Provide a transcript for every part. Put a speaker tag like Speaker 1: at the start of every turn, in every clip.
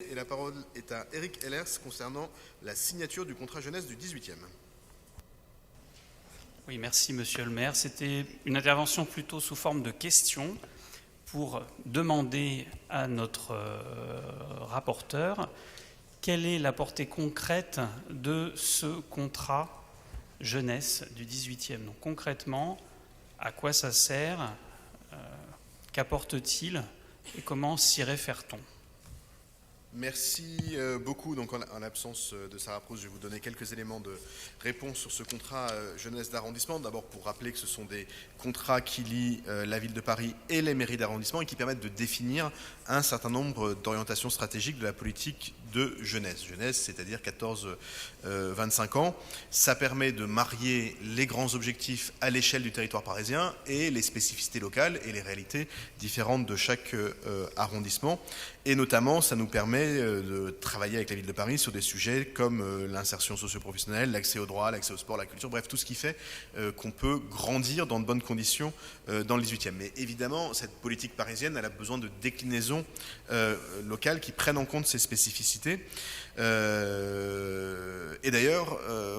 Speaker 1: Et la parole est à Eric Ellers concernant la signature du contrat jeunesse du 18e.
Speaker 2: Oui, merci Monsieur le maire. C'était une intervention plutôt sous forme de question pour demander à notre rapporteur quelle est la portée concrète de ce contrat jeunesse du 18e. Donc concrètement, à quoi ça sert, qu'apporte-t-il et comment s'y réfère-t-on ?
Speaker 1: Merci beaucoup. Donc en l'absence de Sarah Proust, je vais vous donner quelques éléments de réponse sur ce contrat jeunesse d'arrondissement. D'abord pour rappeler que ce sont des contrats qui lient la ville de Paris et les mairies d'arrondissement et qui permettent de définir un certain nombre d'orientations stratégiques de la politique de jeunesse. Jeunesse, c'est-à-dire 14-25 ans. Ça permet de marier les grands objectifs à l'échelle du territoire parisien et les spécificités locales et les réalités différentes de chaque arrondissement. Et notamment, ça nous permet de travailler avec la ville de Paris sur des sujets comme l'insertion socio-professionnelle, l'accès au droit, l'accès au sport, la culture, bref, tout ce qui fait qu'on peut grandir dans de bonnes conditions dans le 18e. Mais évidemment, cette politique parisienne, elle a besoin de déclinaisons locales qui prennent en compte ces spécificités. Et d'ailleurs,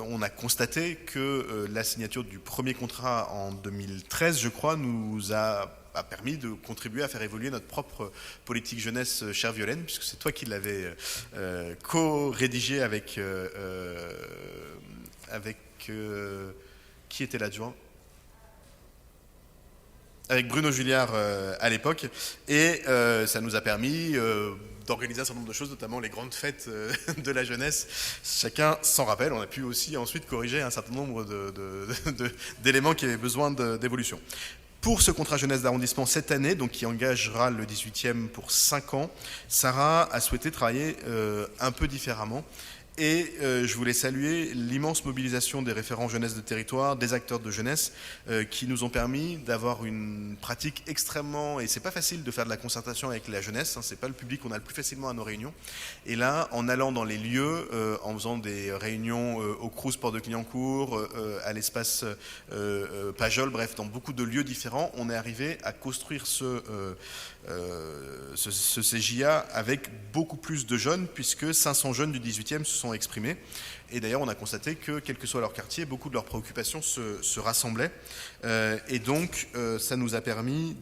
Speaker 1: on a constaté que la signature du premier contrat en 2013, je crois, nous a permis de contribuer à faire évoluer notre propre politique jeunesse, chère Violaine, puisque c'est toi qui l'avais co-rédigé avec qui était l'adjoint ? Avec Bruno Julliard à l'époque, et ça nous a permis d'organiser un certain nombre de choses, notamment les grandes fêtes de la jeunesse. Chacun s'en rappelle, on a pu aussi ensuite corriger un certain nombre d'éléments qui avaient besoin d'évolution. Pour ce contrat jeunesse d'arrondissement cette année, donc qui engagera le 18e pour 5 ans, Sarah a souhaité travailler un peu différemment. Et je voulais saluer l'immense mobilisation des référents jeunesse de territoire, des acteurs de jeunesse, qui nous ont permis d'avoir une pratique extrêmement... Et c'est pas facile de faire de la concertation avec la jeunesse, hein, c'est pas le public qu'on a le plus facilement à nos réunions. Et là, en allant dans les lieux, en faisant des réunions au Crous Port de Clignancourt, à l'espace Pajol, bref, dans beaucoup de lieux différents, on est arrivé à construire ce CJA avec beaucoup plus de jeunes, puisque 500 jeunes du 18e se sont exprimés. Et d'ailleurs, on a constaté que, quel que soit leur quartier, beaucoup de leurs préoccupations se rassemblaient. Et donc, ça nous a permis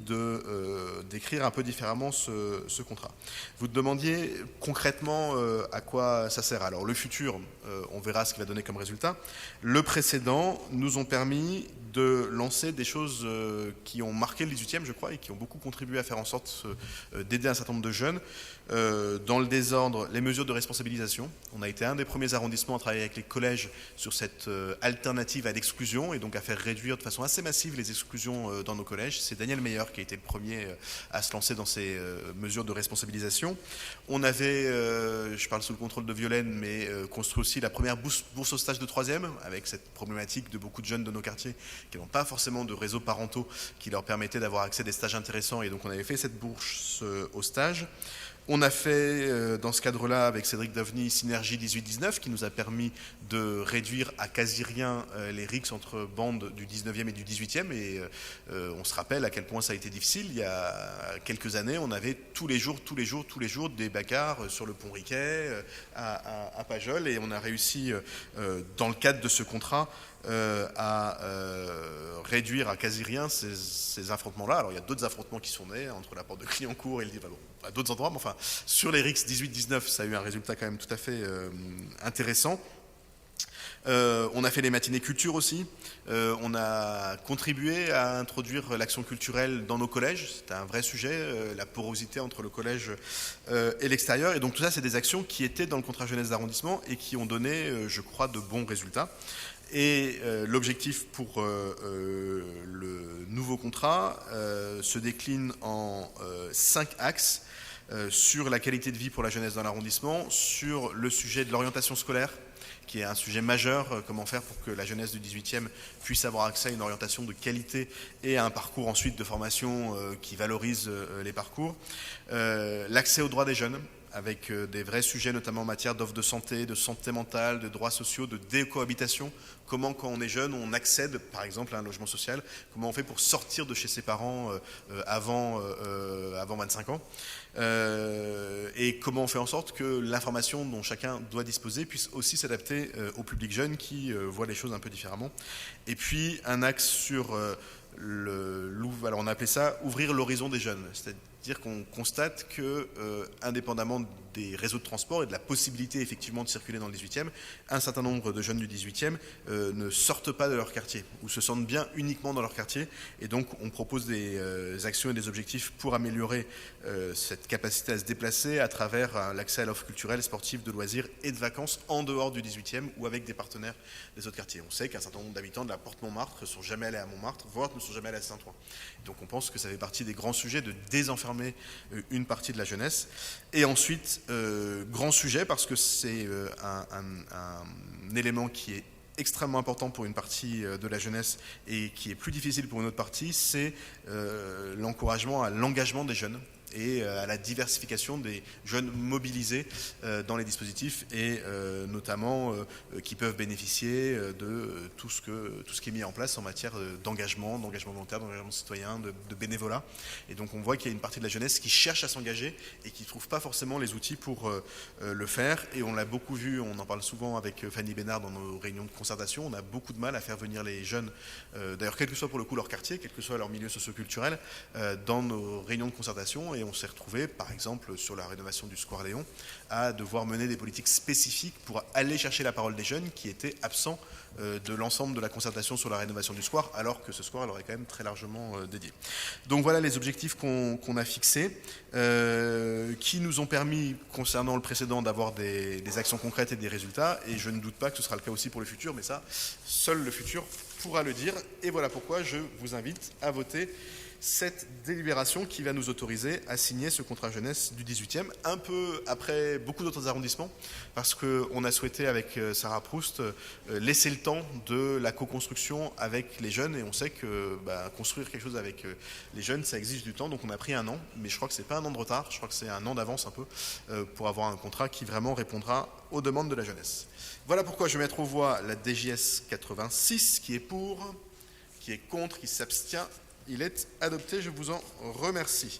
Speaker 1: d'écrire un peu différemment ce contrat. Vous demandiez concrètement à quoi ça sert. Alors, le futur, on verra ce qu'il va donner comme résultat. Le précédent nous ont permis de lancer des choses qui ont marqué le 18e, je crois, et qui ont beaucoup contribué à faire en sorte d'aider un certain nombre de jeunes. Dans le désordre, les mesures de responsabilisation. On a été un des premiers arrondissements à travailler avec les collèges sur cette alternative à l'exclusion et donc à faire réduire de façon assez massive les exclusions dans nos collèges. C'est Daniel Meyer qui a été le premier à se lancer dans ces mesures de responsabilisation. On avait, je parle sous le contrôle de Violaine, mais construit aussi la première bourse au stage de 3e, avec cette problématique de beaucoup de jeunes de nos quartiers qui n'ont pas forcément de réseaux parentaux qui leur permettaient d'avoir accès à des stages intéressants, et donc on avait fait cette bourse au stage. On a fait, dans ce cadre-là, avec Cédric Daveny, Synergie 18-19, qui nous a permis de réduire à quasi rien les rixes entre bandes du 19e et du 18e. Et on se rappelle à quel point ça a été difficile. Il y a quelques années, on avait tous les jours des bagarres sur le pont Riquet, à Pajol. Et on a réussi, dans le cadre de ce contrat, à réduire à quasi rien ces affrontements-là. Alors il y a d'autres affrontements qui sont nés entre la porte de Clignancourt et le à d'autres endroits, mais enfin sur les RIX 18-19, ça a eu un résultat quand même tout à fait intéressant. On a fait les matinées culture aussi. On a contribué à introduire l'action culturelle dans nos collèges. C'était un vrai sujet, la porosité entre le collège et l'extérieur. Et donc tout ça, c'est des actions qui étaient dans le contrat jeunesse d'arrondissement et qui ont donné, je crois, de bons résultats. Et l'objectif pour le nouveau contrat se décline en 5 axes sur la qualité de vie pour la jeunesse dans l'arrondissement, sur le sujet de l'orientation scolaire, qui est un sujet majeur, comment faire pour que la jeunesse du 18e puisse avoir accès à une orientation de qualité et à un parcours ensuite de formation qui valorise les parcours. L'accès aux droits des jeunes, avec des vrais sujets, notamment en matière d'offres de santé mentale, de droits sociaux, de décohabitation. Comment, quand on est jeune, on accède, par exemple, à un logement social. Comment on fait pour sortir de chez ses parents avant 25 ans. Et comment on fait en sorte que l'information dont chacun doit disposer puisse aussi s'adapter au public jeune qui voit les choses un peu différemment. Et puis, un axe sur alors on a appelé ça ouvrir l'horizon des jeunes, c'est-à-dire qu'on constate que, indépendamment des réseaux de transport et de la possibilité effectivement de circuler dans le 18e, un certain nombre de jeunes du 18e ne sortent pas de leur quartier ou se sentent bien uniquement dans leur quartier. Et donc on propose des actions et des objectifs pour améliorer cette capacité à se déplacer à travers l'accès à l'offre culturelle, sportive, de loisirs et de vacances en dehors du 18e ou avec des partenaires des autres quartiers. On sait qu'un certain nombre d'habitants de la Porte Montmartre ne sont jamais allés à Montmartre, voire ne sont jamais allés à Saint-Ouen. Donc on pense que ça fait partie des grands sujets de désenfermer une partie de la jeunesse. Et ensuite, grand sujet parce que c'est un élément qui est extrêmement important pour une partie de la jeunesse et qui est plus difficile pour une autre partie, c'est l'encouragement à l'engagement des jeunes et à la diversification des jeunes mobilisés dans les dispositifs et notamment qui peuvent bénéficier de tout ce qui est mis en place en matière d'engagement volontaire, d'engagement citoyen, de bénévolat. Et donc on voit qu'il y a une partie de la jeunesse qui cherche à s'engager et qui ne trouve pas forcément les outils pour le faire. Et on l'a beaucoup vu, on en parle souvent avec Fanny Bénard dans nos réunions de concertation, on a beaucoup de mal à faire venir les jeunes, d'ailleurs quel que soit pour le coup leur quartier, quel que soit leur milieu socio-culturel, dans nos réunions de concertation. Et on s'est retrouvé, par exemple, sur la rénovation du Square Léon, à devoir mener des politiques spécifiques pour aller chercher la parole des jeunes qui étaient absents de l'ensemble de la concertation sur la rénovation du Square, alors que ce Square elle aurait quand même très largement dédié. Donc voilà les objectifs qu'on a fixés, qui nous ont permis, concernant le précédent, d'avoir des actions concrètes et des résultats, et je ne doute pas que ce sera le cas aussi pour le futur, mais ça, seul le futur pourra le dire. Et voilà pourquoi je vous invite à voter cette délibération qui va nous autoriser à signer ce contrat jeunesse du 18e, un peu après beaucoup d'autres arrondissements, parce qu'on a souhaité avec Sarah Proust laisser le temps de la co-construction avec les jeunes, et on sait que construire quelque chose avec les jeunes, ça exige du temps, donc on a pris un an, mais je crois que c'est pas un an de retard, je crois que c'est un an d'avance un peu, pour avoir un contrat qui vraiment répondra aux demandes de la jeunesse. Voilà pourquoi je vais mettre aux voix la DJS 86, qui est pour, qui est contre, qui s'abstient. Il est adopté, je vous en remercie.